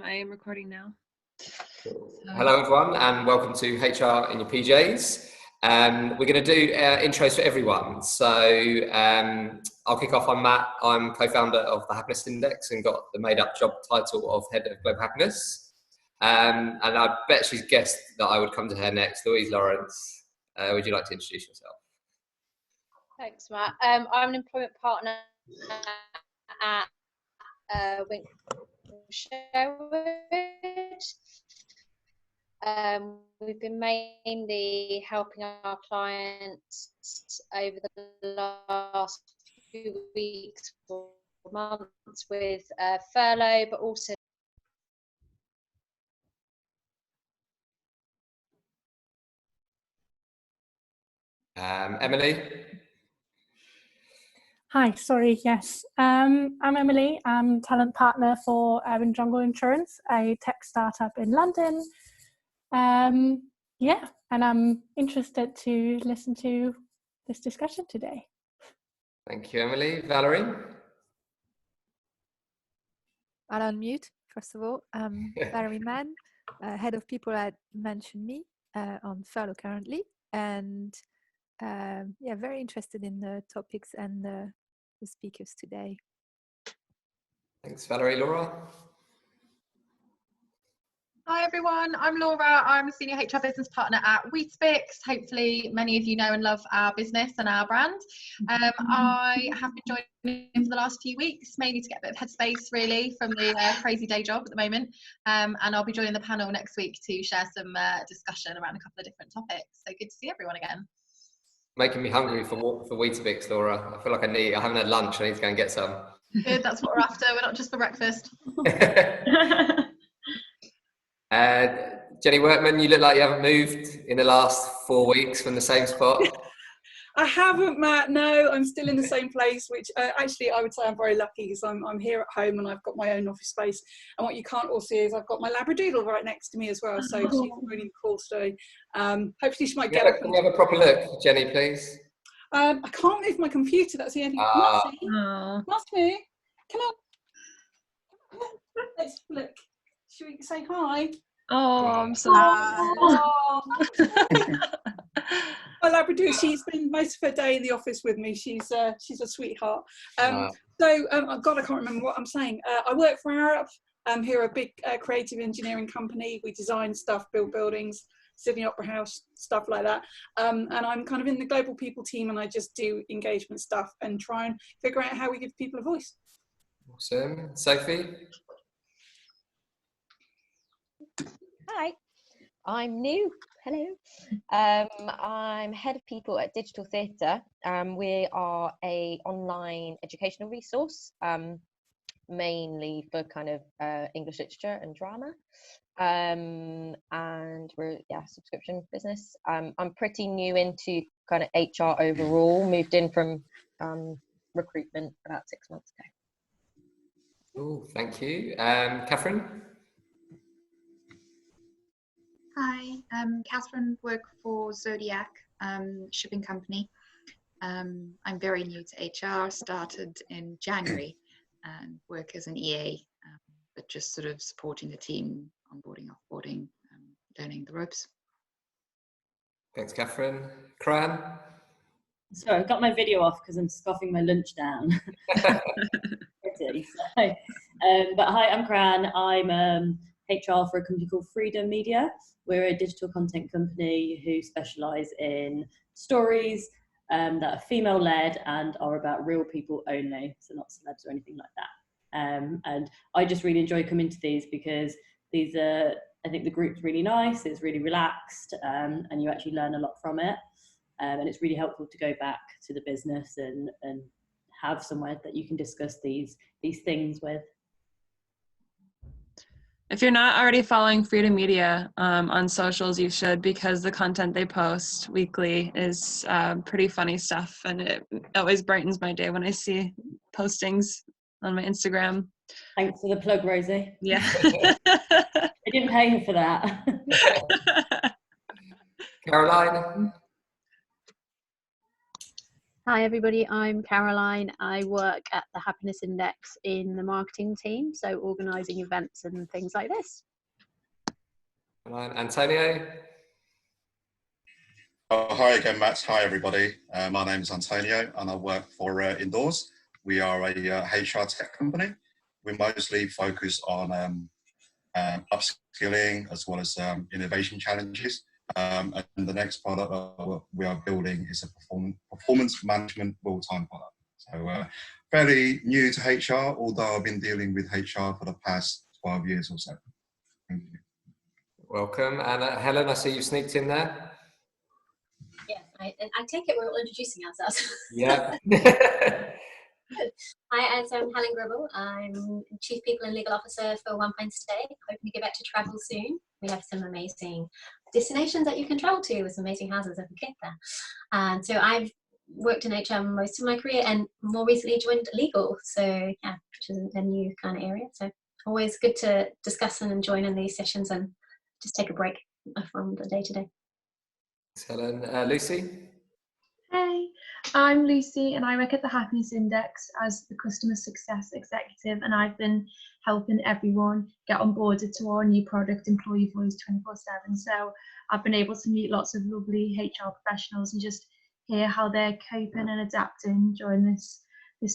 I am recording now. Hello everyone and welcome to HR in your PJs. We're going to do intros for everyone. So I'll kick off. I'm Matt. I'm co-founder of the Happiness Index and got the made up job title of Head of Global Happiness. And I bet she's guessed that I would come to her next. Louise Lawrence, would you like to introduce yourself? Thanks, Matt. I'm an employment partner at Sherwood. We've been mainly helping our clients over the last few weeks or months with furlough, but also Emily? Hi, sorry, yes. I'm Emily. I'm talent partner for Jungle Insurance, a tech startup in London. Yeah, and I'm interested to listen to this discussion today. Thank you, Emily. Valerie? I'll unmute, first of all. Valerie Mann, head of people at Mention Me, on furlough currently. And yeah, very interested in the topics and the speakers today. Thanks, Valerie. Laura? Hi everyone, I'm Laura. I'm a senior HR business partner at Wheatbix. Hopefully many of you know and love our business and our brand. I have been joining for the last few weeks, mainly to get a bit of headspace really from the crazy day job at the moment. And I'll be joining the panel next week to share some discussion around a couple of different topics. So good to see everyone again. Making me hungry for Weetabix, Laura. I feel like I haven't had lunch. I need to go and get some. Good, that's what we're after. We're not just for breakfast. Jenny Workman, you look like you haven't moved in the last 4 weeks from the same spot. I haven't, Matt. No, I'm still in the same place, which actually I would say I'm very lucky because I'm here at home and I've got my own office space. And what you can't all see is I've got my Labradoodle right next to me as well. So she's joining the call today. Hopefully she might get up. Can we have a proper look, Jenny, please? I can't move my computer. That's the only thing. Musty, come on. Let's look. Should we say hi? Oh, I'm so My Labrador, she's been most of her day in the office with me. She's a sweetheart. God, I can't remember what I'm saying. I work for Arup, who are a big creative engineering company. We design stuff, build buildings, Sydney Opera House, stuff like that. And I'm kind of in the global people team, and I just do engagement stuff and try and figure out how we give people a voice. Awesome. Sophie? Hi, I'm new. Hello. I'm head of people at Digital Theatre. We are a online educational resource, mainly for kind of English literature and drama. And we're a subscription business. I'm pretty new into kind of HR overall. Moved in from recruitment about 6 months ago. Oh, thank you. Catherine? Hi, Catherine, work for Zodiac shipping company. I'm very new to HR, started in January and work as an EA, but just sort of supporting the team, onboarding, offboarding, learning the ropes. Thanks, Catherine. Cran? Sorry, I've got my video off because I'm scoffing my lunch down. But hi, I'm Cran. I'm HR for a company called Freedom Media. We're a digital content company who specialise in stories that are female-led and are about real people only, so not celebs or anything like that. And I just really enjoy coming to these because these are, I think the group's really nice, it's really relaxed, and you actually learn a lot from it. And it's really helpful to go back to the business and have somewhere that you can discuss these things with. If you're not already following Freedom Media on socials, you should, because the content they post weekly is pretty funny stuff, and it always brightens my day when I see postings on my Instagram. Thanks for the plug, Rosie. Yeah. I didn't pay her for that. Caroline? Hi everybody, I'm Caroline. I work at the Happiness Index in the marketing team, so organising events and things like this. Antonio? Hi again, Matt. Hi everybody. My name is Antonio and I work for Indoors. We are a HR tech company. We mostly focus on upskilling as well as innovation challenges. And the next product we are building is a performance management real-time product. So fairly new to HR, although I've been dealing with HR for the past 12 years or so. Thank you. Welcome. And Helen, I see you sneaked in there. Yes, I take it we're all introducing ourselves. Yeah. Hi, so I'm Helen Gribble. I'm Chief People and Legal Officer for One Fine Stay. Hoping to get back to travel soon. We have some amazing destinations that you can travel to with some amazing houses if you get there. And so I've worked in HR most of my career and more recently joined legal. So yeah, which is a new kind of area. So always good to discuss and join in these sessions and just take a break from the day-to-day. Thanks, Helen. Lucy? Hey, I'm Lucy and I work at the Happiness Index as the Customer Success Executive, and I've been helping everyone get onboarded to our new product, Employee Voice 24/7. So I've been able to meet lots of lovely HR professionals and just hear how they're coping and adapting during this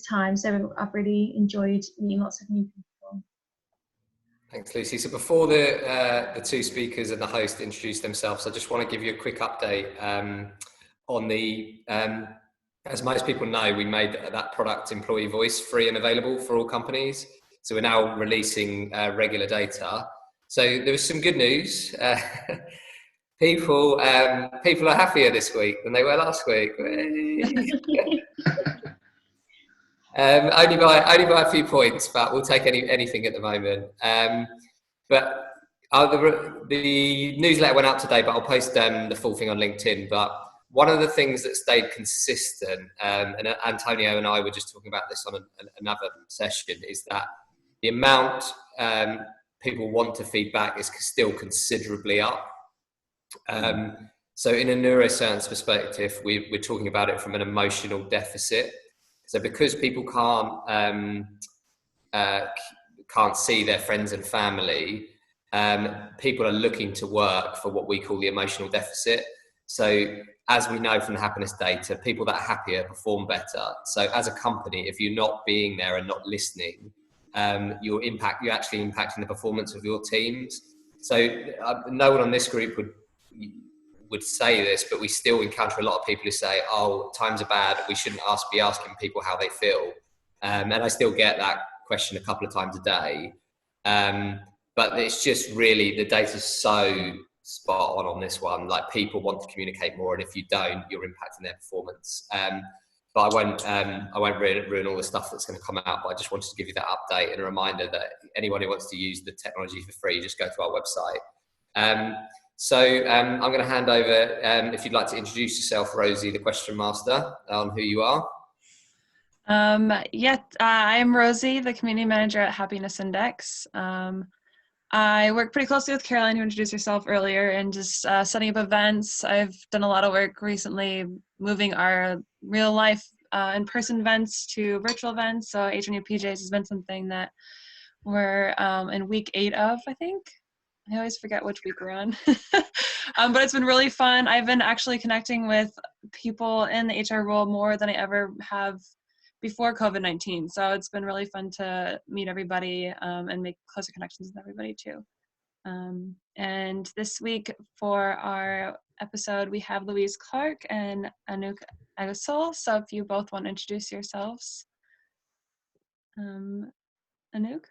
time. So I've really enjoyed meeting lots of new people. Thanks, Lucy. So before the two speakers and the host introduce themselves, I just want to give you a quick update on the, as most people know, we made that product Employee Voice free and available for all companies. So we're now releasing regular data. So there was some good news. People are happier this week than they were last week. Only by a few points, but we'll take anything at the moment. But the newsletter went out today, but I'll post the full thing on LinkedIn. But one of the things that stayed consistent, and Antonio and I were just talking about this on another session, is that the amount people want to feedback is still considerably up. So in a neuroscience perspective, we're talking about it from an emotional deficit. So because people can't see their friends and family, people are looking to work for what we call the emotional deficit. So as we know from the happiness data, people that are happier perform better. So as a company, if you're not being there and not listening, you're actually impacting the performance of your teams. So no one on this group would say this, but we still encounter a lot of people who say, oh, times are bad, we shouldn't be asking people how they feel. And I still get that question a couple of times a day. But it's just really, the data's so spot on this one. Like, people want to communicate more, and if you don't, you're impacting their performance. But I won't ruin all the stuff that's going to come out, but I just wanted to give you that update and a reminder that anyone who wants to use the technology for free, just go to our website. So I'm going to hand over, if you'd like to introduce yourself, Rosie, the question master, on who you are. I'm Rosie, the community manager at Happiness Index. I work pretty closely with Caroline, who introduced herself earlier, and just setting up events. I've done a lot of work recently moving our real life in-person events to virtual events. So HR New PJs has been something that we're in week 8 of, I think. I always forget which week we're on. But it's been really fun. I've been actually connecting with people in the HR role more than I ever have before COVID-19. So it's been really fun to meet everybody and make closer connections with everybody too. And this week for our episode, we have Louise Clark and Anouk Agussol. So if you both want to introduce yourselves. Anouk?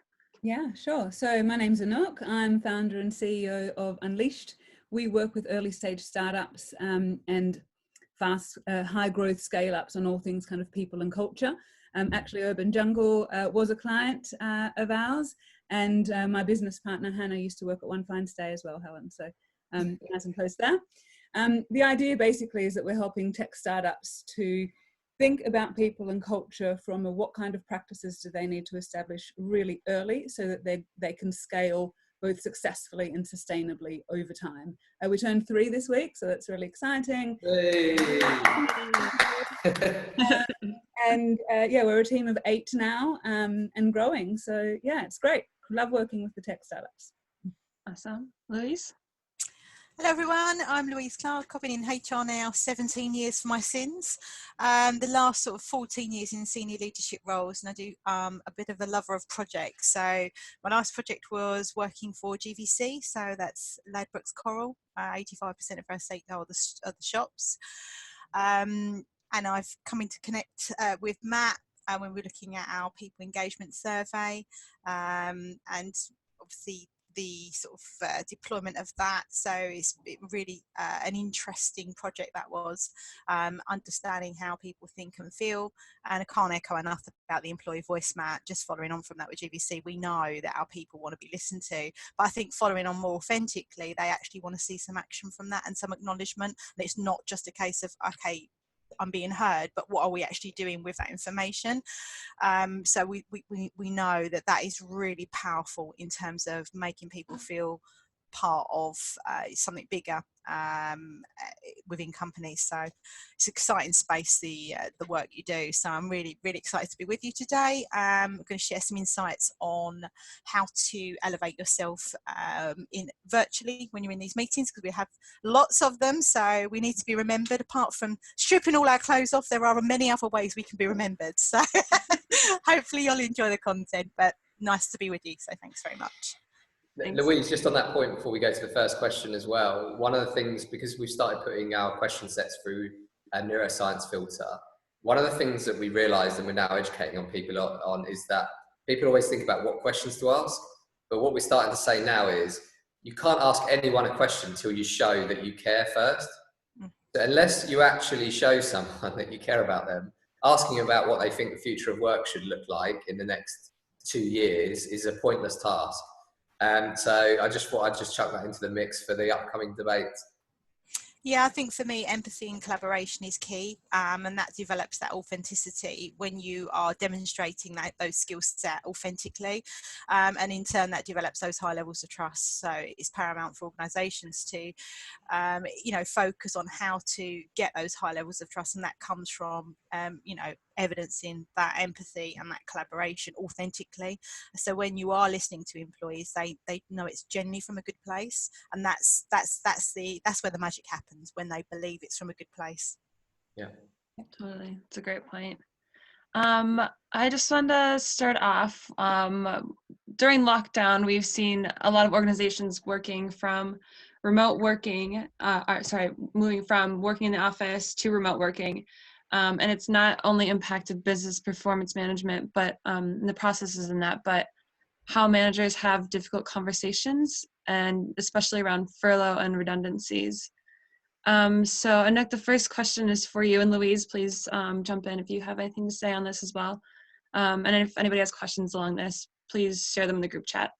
Yeah, sure. So my name's Anouk. I'm founder and CEO of Unleashed. We work with early stage startups and fast, high growth scale ups on all things kind of people and culture. Actually, Urban Jungle was a client of ours, and my business partner, Hannah, used to work at One Fine Stay as well, Helen. So nice and close there. The idea basically is that we're helping tech startups to think about people and culture from what kind of practices do they need to establish really early so that they can scale both successfully and sustainably over time. We turned 3 this week, so that's really exciting. And yeah, we're a team of 8 now, and growing. So yeah, it's great. Love working with the tech startups. Awesome. Louise? Hello everyone, I'm Louise Clark. I've been in HR now 17 years for my sins. The last sort of 14 years in senior leadership roles, and I do a bit of a lover of projects. So my last project was working for GVC, so that's Ladbrokes Coral. 85% of our estate are the shops. And I've come in to connect with Matt when we're looking at our people engagement survey, and obviously the sort of deployment of that. So it's really an interesting project that was, understanding how people think and feel. And I can't echo enough about the employee voice, Matt. Just following on from that with GVC, we know that our people want to be listened to, but I think following on more authentically, they actually want to see some action from that and some acknowledgement. And it's not just a case of, okay, I'm being heard, but what are we actually doing with that information? So we know that that is really powerful in terms of making people feel part of something bigger within companies. So it's an exciting space, the work you do. So I'm really excited to be with you today. I'm going to share some insights on how to elevate yourself in virtually when you're in these meetings, because we have lots of them. So we need to be remembered. Apart from stripping all our clothes off, there are many other ways we can be remembered. So hopefully you'll enjoy the content, but nice to be with you. So thanks very much. Thanks. Louise, just on that point before we go to the first question as well, one of the things, because we've started putting our question sets through a neuroscience filter, one of the things that we realised and we're now educating on people on is that people always think about what questions to ask, but what we're starting to say now is you can't ask anyone a question until you show that you care first. So unless you actually show someone that you care about them, asking about what they think the future of work should look like in the next 2 years is a pointless task. So I just thought I'd just chuck that into the mix for the upcoming debate. Yeah, I think for me, empathy and collaboration is key, and that develops that authenticity when you are demonstrating those skill set authentically, and in turn that develops those high levels of trust. So it's paramount for organisations to, focus on how to get those high levels of trust, and that comes from, evidencing that empathy and that collaboration authentically. So when you are listening to employees, they know it's genuinely from a good place, and that's where the magic happens, when they believe it's from a good place. Yeah, totally. It's a great point. I just wanted to start off, during lockdown, we've seen a lot of organizations working from remote working, moving from working in the office to remote working. And it's not only impacted business performance management, but the processes in that, but how managers have difficult conversations, and especially around furlough and redundancies. So Anouk, the first question is for you, and Louise, please jump in if you have anything to say on this as well. And if anybody has questions along this, please share them in the group chat.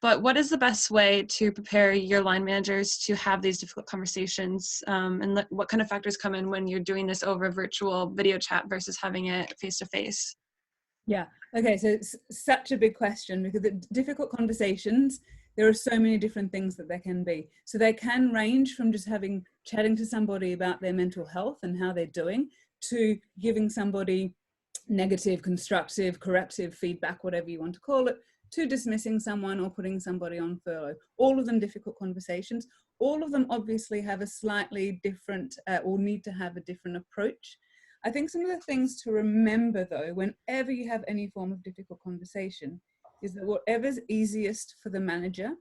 But what is the best way to prepare your line managers to have these difficult conversations? And what kind of factors come in when you're doing this over virtual video chat versus having it face-to-face? Yeah, okay, so it's such a big question, because the difficult conversations, there are so many different things that there can be. So they can range from just chatting to somebody about their mental health and how they're doing, to giving somebody negative, constructive, corrective feedback, whatever you want to call it, to dismissing someone or putting somebody on furlough. All of them difficult conversations. All of them obviously have a slightly different or need to have a different approach. I think some of the things to remember, though, whenever you have any form of difficult conversation, is that whatever's easiest for the manager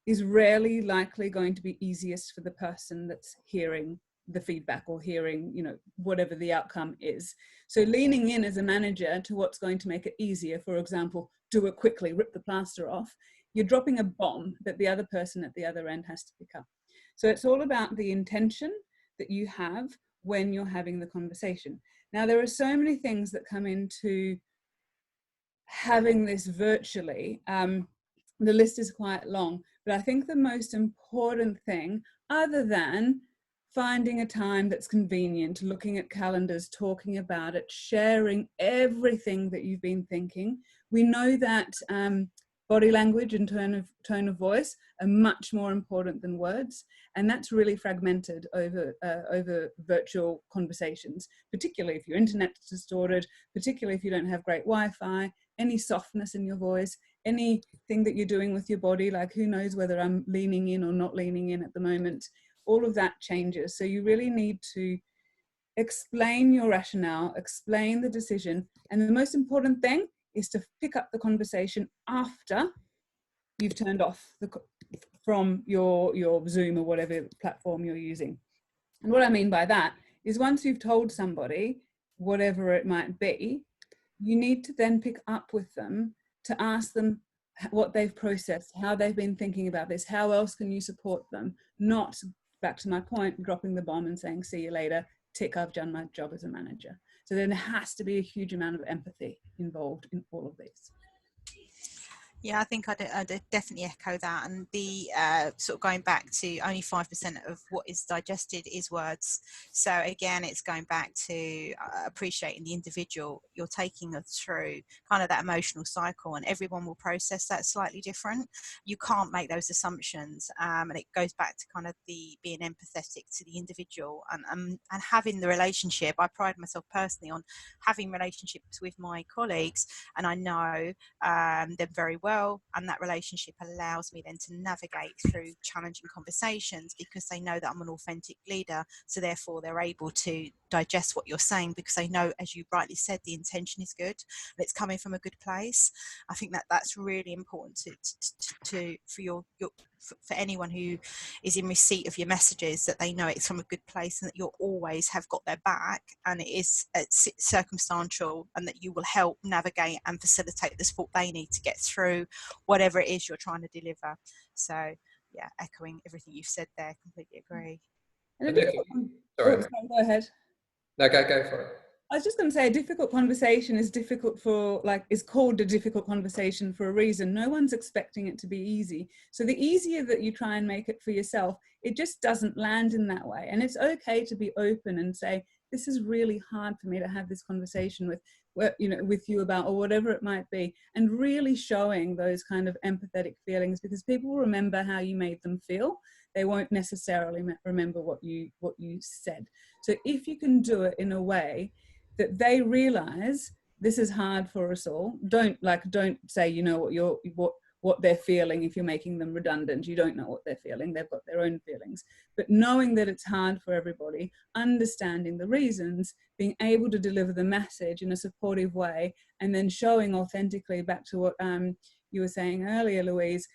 is rarely likely going to be easiest for the person that's hearing the feedback or hearing, whatever the outcome is. So leaning in as a manager to what's going to make it easier, for example, do it quickly, rip the plaster off, you're dropping a bomb that the other person at the other end has to pick up. So it's all about the intention that you have when you're having the conversation. Now, there are so many things that come into having this virtually. The list is quite long, but I think the most important thing, other than finding a time that's convenient, looking at calendars, talking about it, sharing everything that you've been thinking. We know that body language and tone of voice are much more important than words, and that's really fragmented over virtual conversations, particularly if your internet's distorted, particularly if you don't have great Wi-Fi, any softness in your voice, anything that you're doing with your body, like who knows whether I'm leaning in or not leaning in at the moment. All of that changes. So you really need to explain your rationale, explain the decision, and the most important thing is to pick up the conversation after you've turned off from your Zoom or whatever platform you're using. And what I mean by that is once you've told somebody, whatever it might be, you need to then pick up with them to ask them what they've processed, how they've been thinking about this, how else can you support them, not, back to my point, dropping the bomb and saying, see you later, tick, I've done my job as a manager. So there has to be a huge amount of empathy involved in all of this. Yeah, I think I'd definitely echo that. And the sort of going back to only 5% of what is digested is words. So again, it's going back to appreciating the individual. You're taking us through kind of that emotional cycle, and everyone will process that slightly different. You can't make those assumptions, and it goes back to kind of the being empathetic to the individual and having the relationship. I pride myself personally on having relationships with my colleagues, and I know them very well. And that relationship allows me then to navigate through challenging conversations because they know that I'm an authentic leader, so therefore they're able to digest what you're saying because they know, as you rightly said, the intention is good and it's coming from a good place. I think that that's really important for anyone who is in receipt of your messages, that they know it's from a good place and that you'll always have got their back, and it is circumstantial, and that you will help navigate and facilitate the support they need to get through whatever it is you're trying to deliver. So yeah, echoing everything you've said there, completely agree. Sorry. Go ahead. No, go for it. I was just going to say, a difficult conversation is difficult for, is called a difficult conversation for a reason. No one's expecting it to be easy. So the easier that you try and make it for yourself, it just doesn't land in that way. And it's okay to be open and say, this is really hard for me to have this conversation with you about, or whatever it might be, and really showing those kind of empathetic feelings, because people will remember how you made them feel. They won't necessarily remember what you said. So if you can do it in a way that they realize this is hard for us all. Don't say, you know, what they're feeling. If you're making them redundant, you don't know what they're feeling. They've got their own feelings. But knowing that it's hard for everybody, understanding the reasons, being able to deliver the message in a supportive way, and then showing authentically, back to what you were saying earlier, Louise,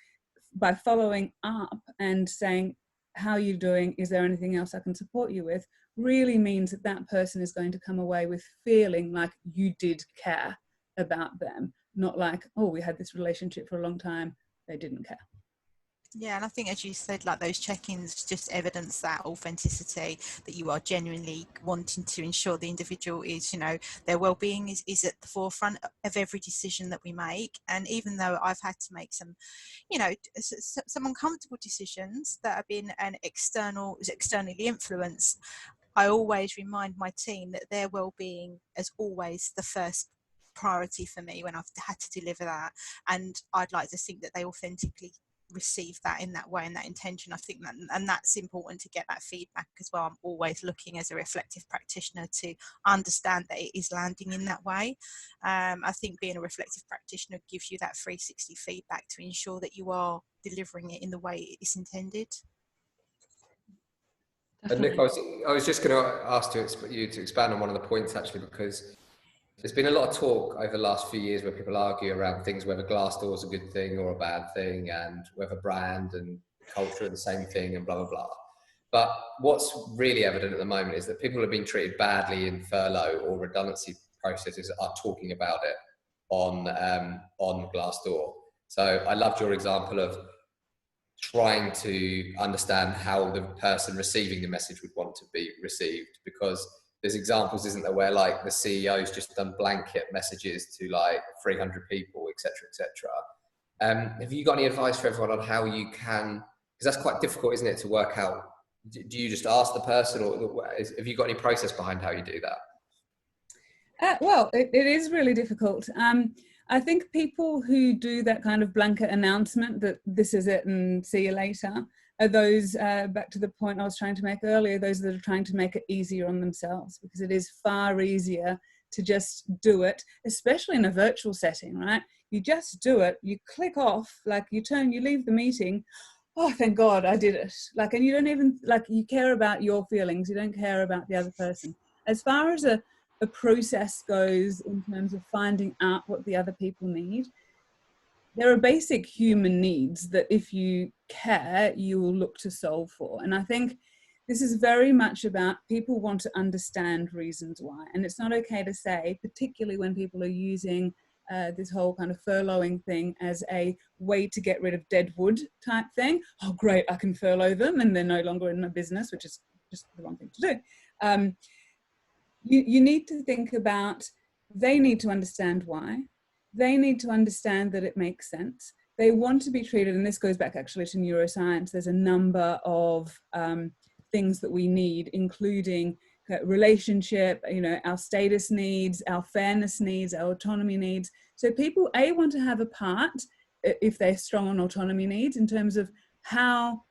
by following up and saying, how are you doing? Is there anything else I can support you with? Really means that that person is going to come away with feeling like you did care about them, not like, oh, we had this relationship for a long time, they didn't care. Yeah, and I think, as you said, like those check-ins just evidence that authenticity, that you are genuinely wanting to ensure the individual is, you know, their well-being is at the forefront of every decision that we make. And even though I've had to make some, you know, some uncomfortable decisions that have been externally influenced, I always remind my team that their well-being is always the first priority for me when I've had to deliver that. And I'd like to think that they authentically receive that in that way and that intention. I think that, and that's important to get that feedback as well. I'm always looking as a reflective practitioner to understand that it is landing in that way. I think being a reflective practitioner gives you that 360 feedback to ensure that you are delivering it in the way it's intended. Nick, I was just going to ask you to expand on one of the points, actually, because there's been a lot of talk over the last few years where people argue around things, whether Glassdoor is a good thing or a bad thing, and whether brand and culture are the same thing, and blah, blah, blah. But what's really evident at the moment is that people who have been treated badly in furlough or redundancy processes are talking about it on Glassdoor. So I loved your example of trying to understand how the person receiving the message would want to be received, because there's examples, isn't there, where like the CEO's just done blanket messages to like 300 people, etc. Have you got any advice for everyone on how you can, because that's quite difficult, isn't it, to work out? Do you just ask the person, or have you got any process behind how you do that? Well, it is really difficult. I think people who do that kind of blanket announcement that this is it and see you later are those, back to the point I was trying to make earlier, those that are trying to make it easier on themselves, because it is far easier to just do it, especially in a virtual setting, right? You just do it, you click off, like you leave the meeting, oh, thank God I did it. Like, and you don't even, like, you care about your feelings, you don't care about the other person. As far as a process goes in terms of finding out what the other people need, there are basic human needs that if you care, you will look to solve for. And I think this is very much about people want to understand reasons why. And it's not okay to say, particularly when people are using this whole kind of furloughing thing as a way to get rid of dead wood type thing. Oh, great, I can furlough them and they're no longer in my business, which is just the wrong thing to do. You need to think about, they need to understand why. They need to understand that it makes sense. They want to be treated, and this goes back actually to neuroscience, there's a number of things that we need, including relationship, you know, our status needs, our fairness needs, our autonomy needs. So people, want to have a part, if they're strong on autonomy needs, in terms of how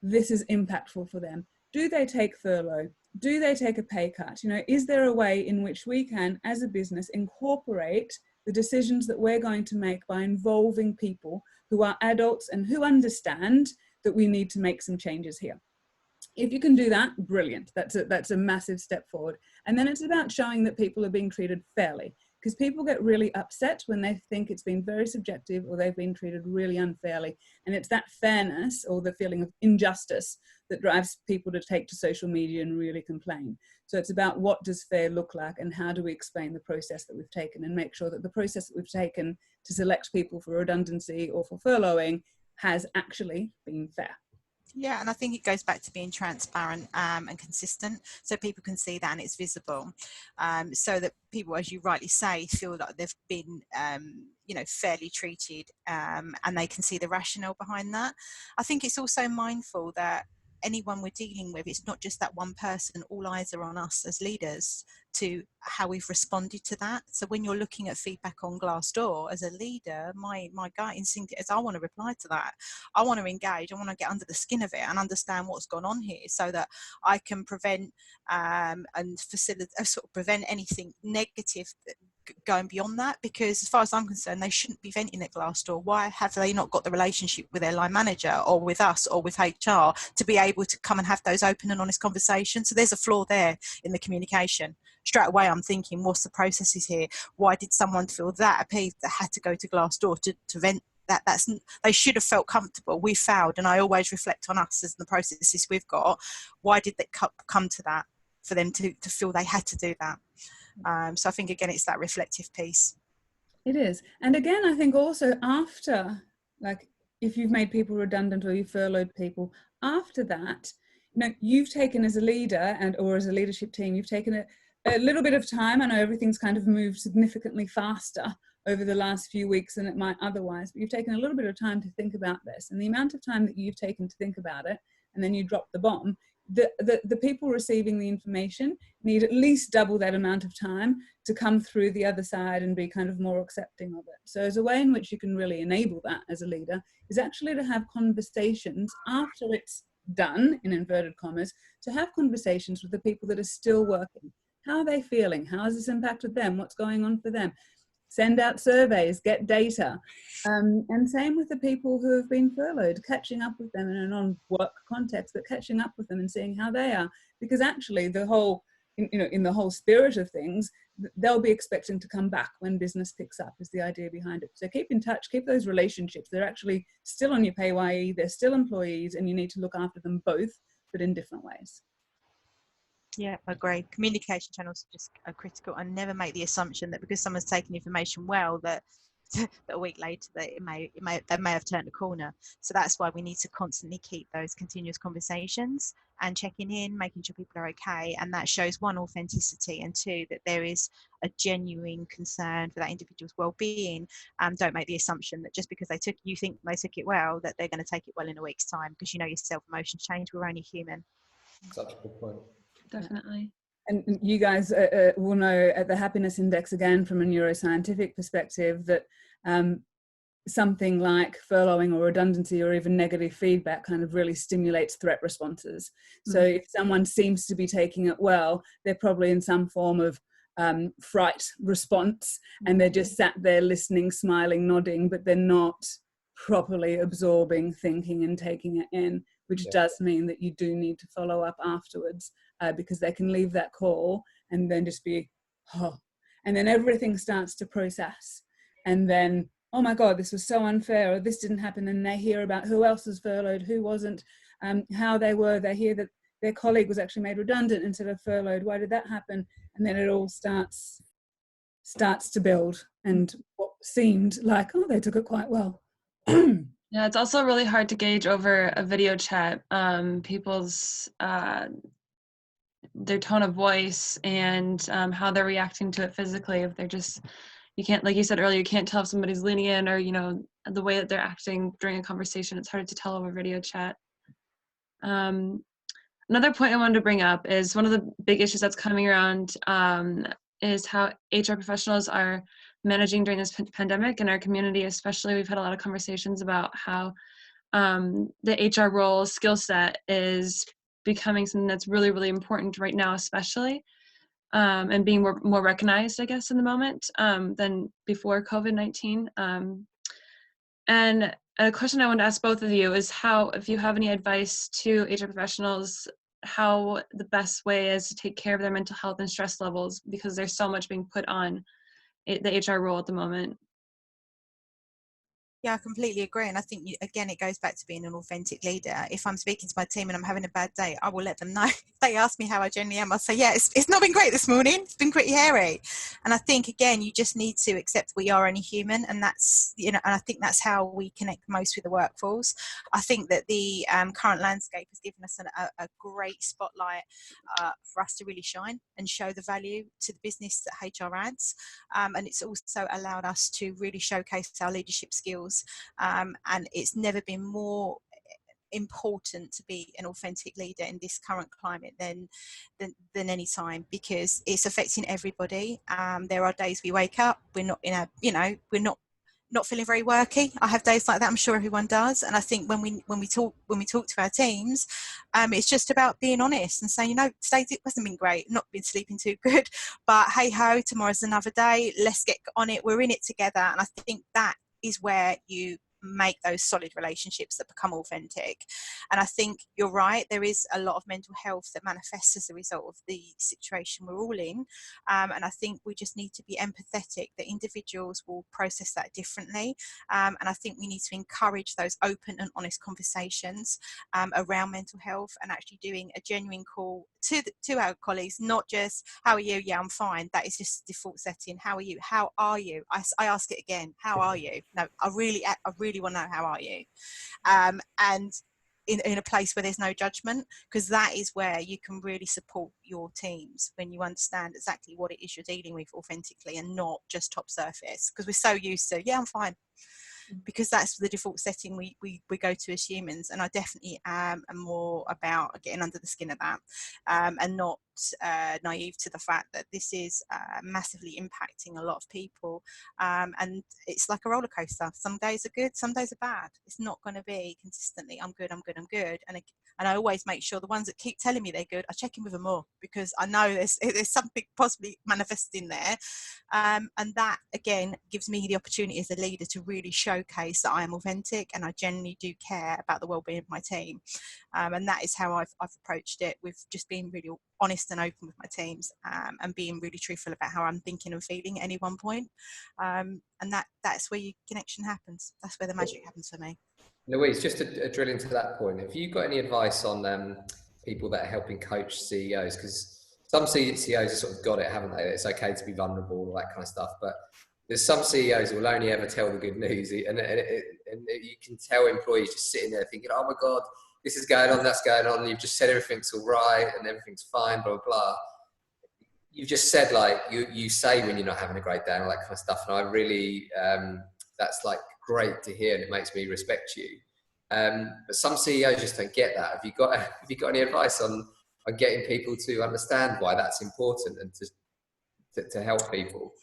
this is impactful for them. Do they take furlough? Do they take a pay cut? You know, is there a way in which we can, as a business, incorporate the decisions that we're going to make by involving people who are adults and who understand that we need to make some changes here? If you can do that, brilliant. That's a massive step forward. And then it's about showing that people are being treated fairly, because people get really upset when they think it's been very subjective or they've been treated really unfairly. And it's that fairness or the feeling of injustice that drives people to take to social media and really complain. So it's about, what does fair look like and how do we explain the process that we've taken and make sure that the process that we've taken to select people for redundancy or for furloughing has actually been fair. Yeah, and I think it goes back to being transparent and consistent, so people can see that and it's visible, so that people, as you rightly say, feel like they've been you know, fairly treated, and they can see the rationale behind that. I think it's also mindful that anyone we're dealing with, it's not just that one person. All eyes are on us as leaders to how we've responded to that. So when you're looking at feedback on Glassdoor, as a leader, my gut instinct is I want to reply to that. I want to engage. I want to get under the skin of it and understand what's gone on here, so that I can prevent and facilitate, sort of prevent anything negative going beyond that. Because as far as I'm concerned, they shouldn't be venting at Glassdoor. Why have they not got the relationship with their line manager or with us or with HR to be able to come and have those open and honest conversations? So there's a flaw there in the communication. Straight away I'm thinking, what's the processes here? Why did someone feel that appeased that had to go to Glassdoor to vent that? They should have felt comfortable. We failed, and I always reflect on us as the processes we've got. Why did they come to that for them to feel they had to do that? So I think, again, it's that reflective piece. It is. And again, I think also after, like, if you've made people redundant or you've furloughed people, after that, you know, you've taken as a leader or as a leadership team, you've taken a little bit of time. I know everything's kind of moved significantly faster over the last few weeks than it might otherwise, but you've taken a little bit of time to think about this. And the amount of time that you've taken to think about it, and then you drop the bomb, the people receiving the information need at least double that amount of time to come through the other side and be kind of more accepting of it. So as a way in which you can really enable that as a leader is actually to have conversations after it's done, in inverted commas, to have conversations with the people that are still working. How are they feeling? How has this impacted them? What's going on for them? Send out surveys, get data. And same with the people who have been furloughed, catching up with them in a non-work context, but catching up with them and seeing how they are. Because actually the whole, you know, in the whole spirit of things, they'll be expecting to come back when business picks up, is the idea behind it. So keep in touch, keep those relationships. They're actually still on your PAYE, they're still employees, and you need to look after them both, but in different ways. Yeah, I agree. Communication channels are critical, and never make the assumption that because someone's taken information well, that a week later that they may have turned a corner. So that's why we need to constantly keep those continuous conversations and checking in, making sure people are okay. And that shows, one, authenticity, and two, that there is a genuine concern for that individual's well-being. Don't make the assumption that just because you think they took it well, that they're going to take it well in a week's time, because you know yourself, emotions change. We're only human. Such a good point. Definitely. and you guys will know at the happiness index, again, from a neuroscientific perspective, that something like furloughing or redundancy or even negative feedback kind of really stimulates threat responses. So if someone seems to be taking it well, they're probably in some form of fright response, and they're just sat there listening, smiling, nodding, but they're not properly absorbing, thinking and taking it in, which does mean that you do need to follow up afterwards, because they can leave that call and then just be, oh, and then everything starts to process, and then, oh my God, this was so unfair, or this didn't happen, and they hear about who else was furloughed, who wasn't, how they hear that their colleague was actually made redundant instead of furloughed, why did that happen? And then it all starts to build, and what seemed like, oh, they took it quite well. Yeah, it's also really hard to gauge over a video chat, people's their tone of voice and how they're reacting to it physically. If they're just, you can't, like you said earlier, you can't tell if somebody's leaning in, or, you know, the way that they're acting during a conversation. It's hard to tell over video chat. Another point I wanted to bring up is one of the big issues that's coming around is how HR professionals are managing during this pandemic in our community. Especially, we've had a lot of conversations about how the HR role skill set is becoming something that's really, really important right now, especially, and being more recognized, I guess, in the moment than before COVID-19. And a question I want to ask both of you is how, if you have any advice to HR professionals, how the best way is to take care of their mental health and stress levels, because there's so much being put on the HR role at the moment. Yeah, I completely agree. And I think, again, it goes back to being an authentic leader. If I'm speaking to my team and I'm having a bad day, I will let them know. If they ask me how I generally am, I'll say, yeah, it's not been great this morning. It's been pretty hairy. And I think, again, you just need to accept we are only human. And that's, you know, and I think that's how we connect most with the workforce. I think that the current landscape has given us a great spotlight for us to really shine and show the value to the business that HR adds. And it's also allowed us to really showcase our leadership skills. And it's never been more important to be an authentic leader in this current climate than any time, because it's affecting everybody. There are days we wake up, we're not in a, you know, we're not feeling very worky. I have days like that. I'm sure everyone does. And I think when we talk to our teams, it's just about being honest and saying, you know, today it hasn't been great, not been sleeping too good, but hey ho, tomorrow's another day. Let's get on it. We're in it together. And I think that is where you make those solid relationships that become authentic. And I think you're right, there is a lot of mental health that manifests as a result of the situation we're all in, and I think we just need to be empathetic that individuals will process that differently, and I think we need to encourage those open and honest conversations around mental health, and actually doing a genuine call to our colleagues, not just how are you, yeah I'm fine. That is just the default setting. How are you? How are you? I ask it again, how are you? No, I really want to know, how are you? And in a place where there's no judgment, because that is where you can really support your teams, when you understand exactly what it is you're dealing with authentically and not just top surface, because we're so used to, yeah I'm fine, because that's the default setting we go to as humans. And I definitely am more about getting under the skin of that, and not naive to the fact that this is massively impacting a lot of people, and it's like a roller coaster. Some days are good, some days are bad. It's not going to be consistently I'm good, and I always make sure the ones that keep telling me they're good, I check in with them more, because I know there's something possibly manifested in there, and that again gives me the opportunity as a leader to really showcase that I am authentic and I genuinely do care about the well-being of my team, and that is how I've approached it, with just being really honest and open with my teams, and being really truthful about how I'm thinking and feeling at any one point, and that's where your connection happens. That's where the magic happens for me. Louise, just to drill into that point, have you got any advice on people that are helping coach CEOs? Because some CEOs have sort of got it, haven't they? It's okay to be vulnerable, all that kind of stuff. But there's some CEOs who will only ever tell the good news. And you can tell employees just sitting there thinking, oh my God, this is going on, that's going on. You've just said everything's all right and everything's fine, blah, blah, blah. You've just said, like, you say when you're not having a great day and all that kind of stuff. And I really, that's like great to hear, and it makes me respect you. But some CEOs just don't get that. Have you got any advice on getting people to understand why that's important and to help people?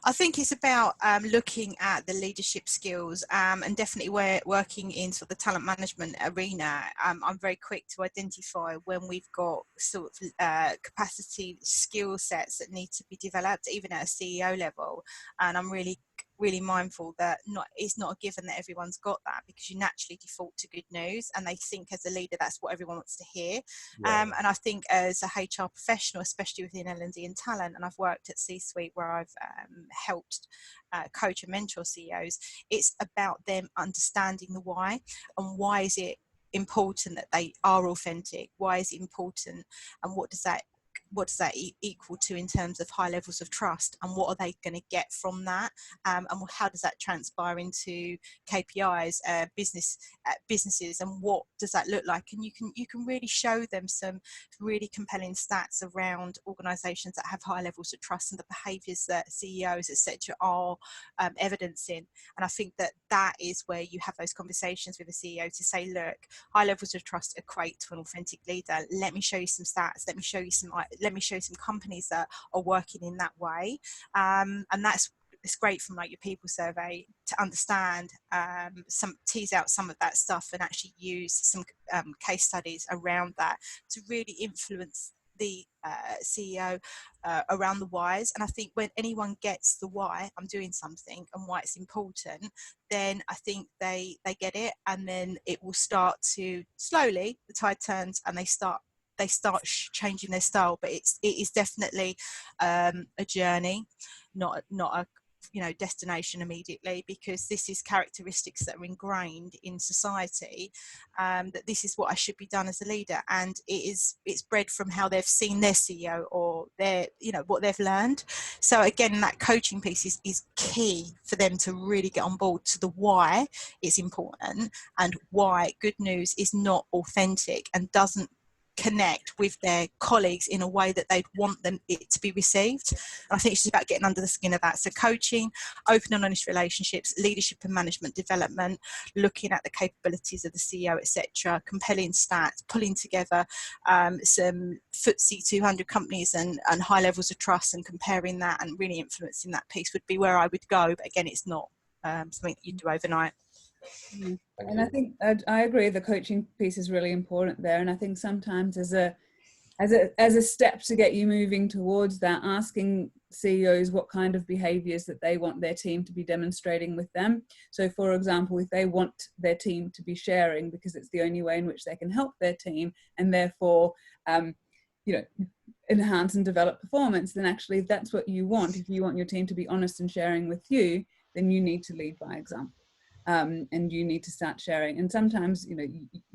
I think it's about looking at the leadership skills and definitely we're working in sort of the talent management arena. I'm very quick to identify when we've got sort of capacity skill sets that need to be developed, even at a CEO level. And I'm really mindful that it's not a given that everyone's got that, because you naturally default to good news and they think as a leader that's what everyone wants to hear. And I think as a HR professional, especially within L&D and talent, and I've worked at C-suite where I've helped coach and mentor CEOs, it's about them understanding the why, and why is it important that they are authentic, why is it important, and what does that equal to in terms of high levels of trust, and what are they going to get from that, and how does that transpire into KPIs, businesses, and what does that look like? And you can really show them some really compelling stats around organisations that have high levels of trust and the behaviours that CEOs, etc., are evidencing. And I think that is where you have those conversations with the CEO to say, look, high levels of trust equate to an authentic leader. Let me show you some stats. Let me show you some companies that are working in that way. And it's great from like your people survey to understand, tease out some of that stuff and actually use some case studies around that to really influence the CEO around the whys. And I think when anyone gets the why I'm doing something and why it's important, then I think they get it, and then it will start to slowly, the tide turns and they start changing their style. But it is definitely a journey, not a destination immediately, because this is characteristics that are ingrained in society, that this is what I should be done as a leader, and it's bred from how they've seen their CEO or their what they've learned. So again, that coaching piece is key for them to really get on board to the why it's important, and why good news is not authentic and doesn't connect with their colleagues in a way that they'd want it to be received. And I think it's just about getting under the skin of that. So coaching, open and honest relationships, leadership and management development, looking at the capabilities of the CEO, etc., compelling stats, pulling together some FTSE 200 companies and high levels of trust, and comparing that and really influencing that piece would be where I would go. But again, it's not something you do overnight. And I think I agree, the coaching piece is really important there. And I think sometimes as a step to get you moving towards that, asking CEOs what kind of behaviors that they want their team to be demonstrating with them. So for example, if they want their team to be sharing because it's the only way in which they can help their team, and therefore enhance and develop performance, then actually if that's what you want, if you want your team to be honest and sharing with you, then you need to lead by example. And you need to start sharing. And sometimes,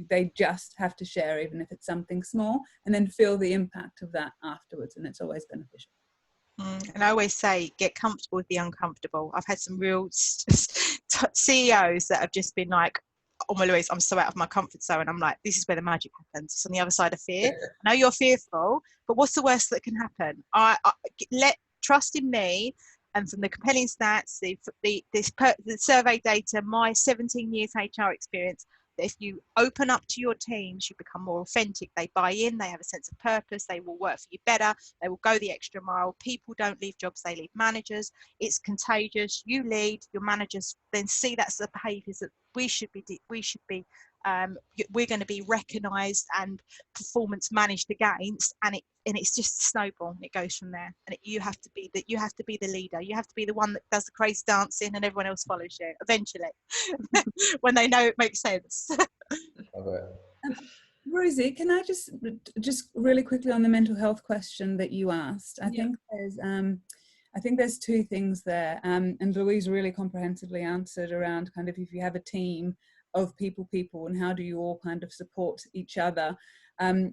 they just have to share, even if it's something small, and then feel the impact of that afterwards. And it's always beneficial. And I always say, get comfortable with the uncomfortable. I've had some real CEOs that have just been like, oh my Louise, I'm so out of my comfort zone. I'm like, this is where the magic happens. It's on the other side of fear. I know you're fearful, but what's the worst that can happen? Trust in me. And from the compelling stats, the survey data, my 17 years HR experience, that if you open up to your teams, you become more authentic. They buy in, they have a sense of purpose, they will work for you better, they will go the extra mile. People don't leave jobs, they leave managers. It's contagious. You lead, your managers then see that's the behaviours that we're going to be recognised and performance managed against, and it's just a snowball, and it goes from there. And you have to be the leader. You have to be the one that does the crazy dancing, and everyone else follows you eventually when they know it makes sense. Rosie, can I just really quickly on the mental health question that you asked? I think there's two things there, and Louise really comprehensively answered around kind of if you have a team of people and how do you all kind of support each other.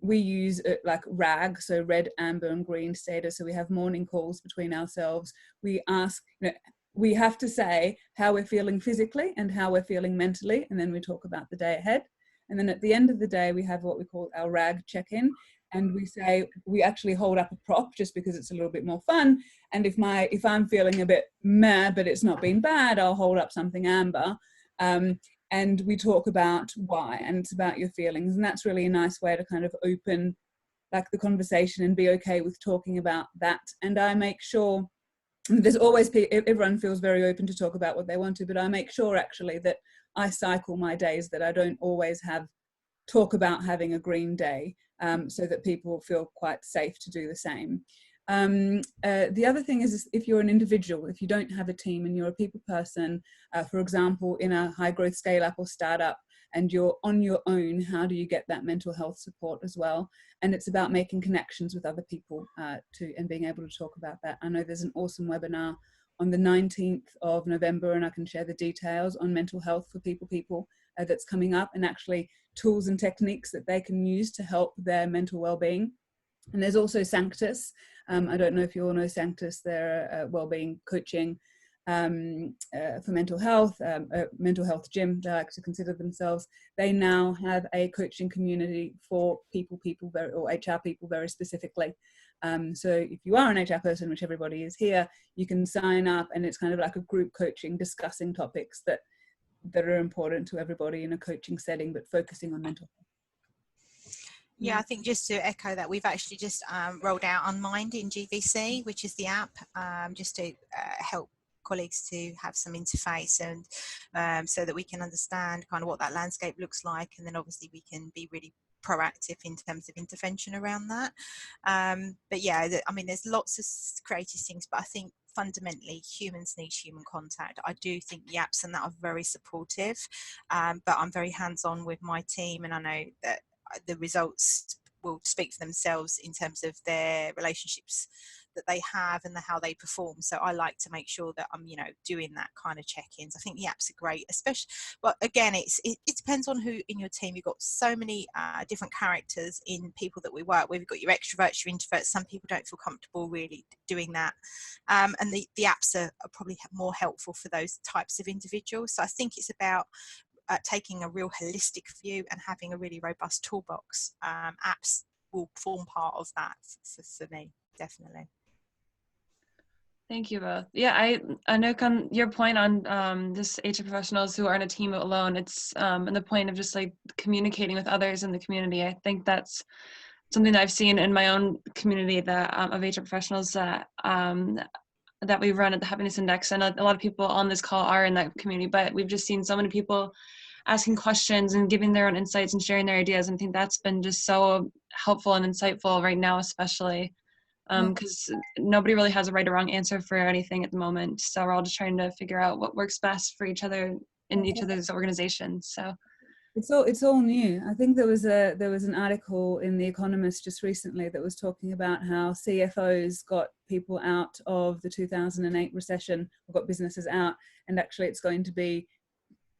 We use like RAG, so red, amber and green status. So we have morning calls between ourselves. We ask, we have to say how we're feeling physically and how we're feeling mentally, and then we talk about the day ahead. And then at the end of the day, we have what we call our RAG check-in. And we say, we actually hold up a prop just because it's a little bit more fun. And if I'm feeling a bit meh, but it's not been bad, I'll hold up something amber. And we talk about why, and it's about your feelings. And that's really a nice way to kind of open like the conversation and be okay with talking about that. And I make sure, there's always, everyone feels very open to talk about what they want to, but I make sure actually that I cycle my days, that I don't always talk about having a green day, so that people feel quite safe to do the same. The other thing is if you're an individual, if you don't have a team and you're a people person, for example, in a high growth scale up or startup, and you're on your own, how do you get that mental health support as well? And it's about making connections with other people and being able to talk about that. I know there's an awesome webinar on the 19th of November, and I can share the details on mental health for people that's coming up, and actually tools and techniques that they can use to help their mental well-being. And there's also Sanctus. I don't know if you all know Sanctus. They're a well-being coaching for mental health gym, they like to consider themselves. They now have a coaching community for or HR people very specifically. So if you are an HR person, which everybody is here, you can sign up, and it's kind of like a group coaching, discussing topics that are important to everybody in a coaching setting, but focusing on mental health. Yeah, I think just to echo that, we've actually just rolled out Unmind in GVC, which is the app, just to help colleagues to have some interface, and so that we can understand kind of what that landscape looks like, and then obviously we can be really proactive in terms of intervention around that. But yeah, I mean, there's lots of creative things, but I think fundamentally humans need human contact. I do think the apps and that are very supportive, but I'm very hands-on with my team, and I know that the results will speak for themselves in terms of their relationships that they have and how they perform. So I like to make sure that I'm, doing that kind of check-ins. I think the apps are great, especially, but again, it depends on who in your team. You've got so many different characters in people that we work with. You've got your extroverts, your introverts. Some people don't feel comfortable really doing that. And the apps are probably more helpful for those types of individuals. So I think it's about taking a real holistic view and having a really robust toolbox. Apps will form part of that for me, definitely. Thank you both. Yeah, Anouk, on your point on just HR professionals who aren't a team alone, it's and the point of just like communicating with others in the community. I think that's something that I've seen in my own community that of HR professionals that we run at the Happiness Index, and a lot of people on this call are in that community, but we've just seen so many people asking questions and giving their own insights and sharing their ideas, and I think that's been just so helpful and insightful right now, especially because nobody really has a right or wrong answer for anything at the moment, so we're all just trying to figure out what works best for each other in each other's organizations. So it's all new. I think there was an article in The Economist just recently that was talking about how CFOs got people out of the 2008 recession, or got businesses out, and actually it's going to be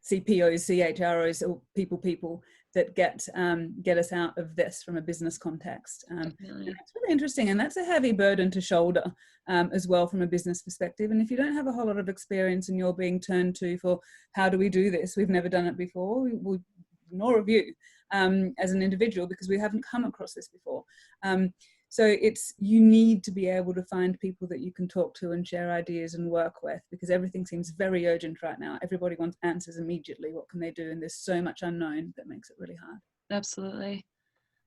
CPOs, CHROs, or people that get us out of this from a business context. And it's really interesting, and that's a heavy burden to shoulder as well from a business perspective. And if you don't have a whole lot of experience and you're being turned to for how do we do this, we've never done it before, nor have you as an individual, because we haven't come across this before. So you need to be able to find people that you can talk to and share ideas and work with, because everything seems very urgent right now. Everybody wants answers immediately. What can they do? And there's so much unknown that makes it really hard. Absolutely.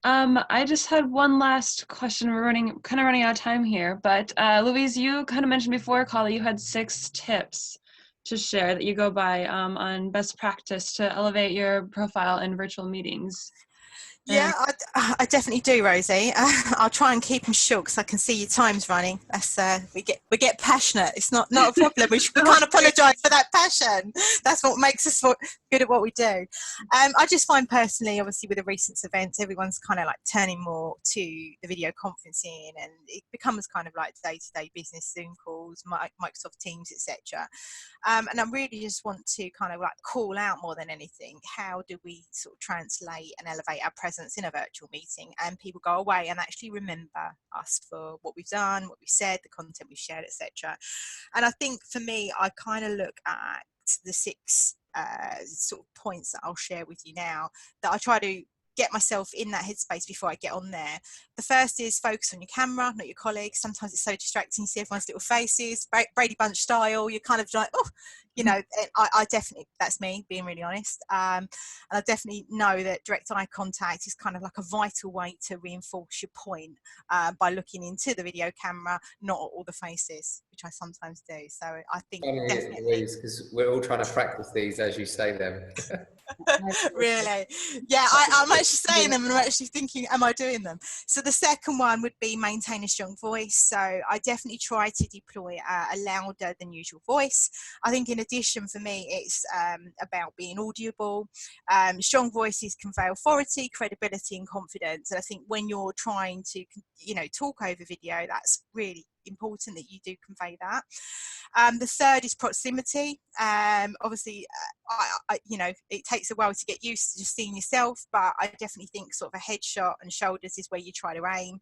I just had one last question. We're kind of running out of time here, but Louise, you kind of mentioned before, Kali, you had 6 tips to share that you go by on best practice to elevate your profile in virtual meetings. Yeah, I definitely do, Rosie. I'll try and keep them short because I can see your time's running. That's we get passionate. It's not a problem. We can't apologise for that passion. That's what makes us good at what we do. I just find personally, obviously, with the recent events, everyone's kind of like turning more to the video conferencing, and it becomes kind of like day-to-day business, Zoom calls, Microsoft Teams, etc. And I really just want to kind of like call out more than anything, how do we sort of translate and elevate our presence in a virtual meeting, and people go away and actually remember us for what we've done, what we've said, the content we've shared, etc. And I think for me, I kind of look at the 6 sort of points that I'll share with you now, that I try to get myself in that headspace before I get on there. The first is focus on your camera, not your colleagues. Sometimes it's so distracting, you see everyone's little faces, Brady Bunch style, you're kind of like, oh, you know, I definitely, that's me being really honest. And I definitely know that direct eye contact is kind of like a vital way to reinforce your point by looking into the video camera, not at all the faces, which I sometimes do. So I think definitely. Because we're all trying to practice these as you say them. Really? Yeah, I'm actually saying them and I'm actually thinking, am I doing them? So the second one would be maintain a strong voice. So I definitely try to deploy a louder than usual voice. I think in addition for me, it's about being audible. Strong voices convey authority, credibility and confidence. And I think when you're trying to, you know, talk over video, that's really important that you do convey that. The third is proximity. Obviously, you know, it takes a while to get used to just seeing yourself, but I definitely think sort of a headshot and shoulders is where you try to aim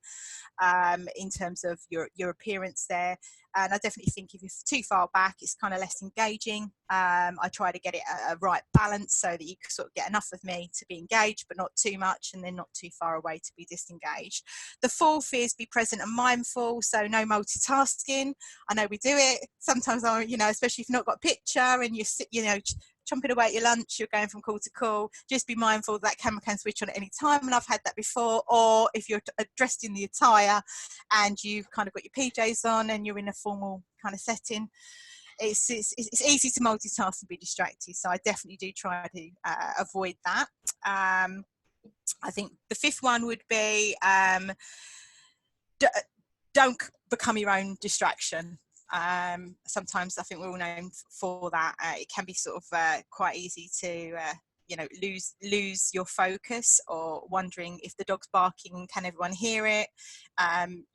in terms of your appearance there. And I definitely think if you're too far back, it's kind of less engaging. I try to get it a right balance so that you can sort of get enough of me to be engaged, but not too much, and then not too far away to be disengaged. The fourth is be present and mindful. So no multitasking. I know we do it sometimes, you know, especially if you've not got a picture and you're, you know, chomping away at your lunch, you're going from call to call. Just be mindful that camera can switch on at any time, and I've had that before. Or if you're dressed in the attire and you've kind of got your PJs on and you're in a formal kind of setting, it's easy to multitask and be distracted. So I definitely do try to avoid that. I think the fifth one would be don't become your own distraction. Sometimes I think we're all known for that. It can be sort of quite easy to you know, lose your focus, or wondering if the dog's barking, can everyone hear it?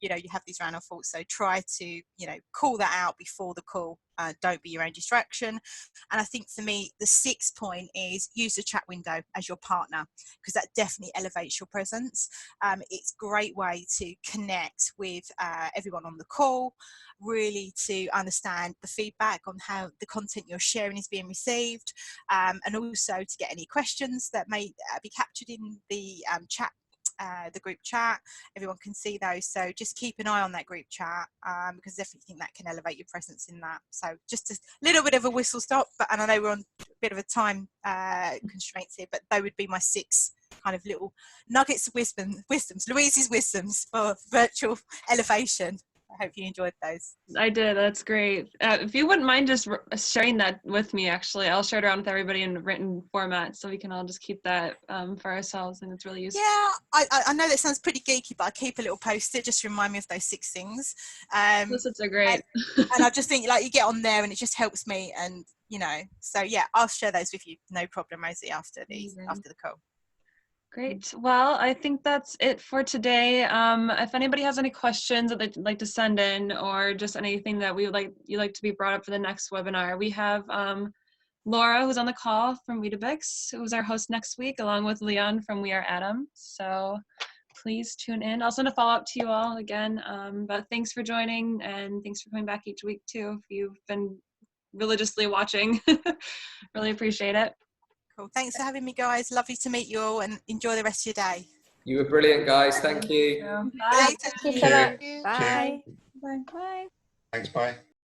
You know, you have these random thoughts, so try to, you know, call that out before the call. Don't be your own distraction. And I think for me, the sixth point is use the chat window as your partner, because that definitely elevates your presence. It's a great way to connect with everyone on the call, really to understand the feedback on how the content you're sharing is being received, and also to get any questions that may be captured in the chat, the group chat. Everyone can see those, so just keep an eye on that group chat, because I definitely think that can elevate your presence in that. So just a little bit of a whistle stop, and I know we're on a bit of a time constraints here, but they would be my 6 kind of little nuggets of wisdoms, Louise's wisdoms for virtual elevation. I hope you enjoyed those. I did. That's great. If you wouldn't mind just sharing that with me, actually, I'll share it around with everybody in written format, so we can all just keep that for ourselves, and it's really useful. Yeah, I know that sounds pretty geeky, but I keep a little post-it just to remind me of those 6 things. Those are great. And I just think, like, you get on there and it just helps me, and you know, so yeah, I'll share those with you, no problem, Rosie, after the call. Great. Well, I think that's it for today. If anybody has any questions that they'd like to send in, or just anything that you'd like to be brought up for the next webinar, we have Laura, who's on the call from Weetabix, who's our host next week, along with Leon from We Are Adam. So please tune in. I'll send a follow-up to you all again. But thanks for joining, and thanks for coming back each week too, if you've been religiously watching. Really appreciate it. Cool. Thanks for having me, guys. Lovely to meet you all, and enjoy the rest of your day. You were brilliant, guys. Thank you. Bye. Thank you so much. Bye. Bye. Bye. Thanks, bye.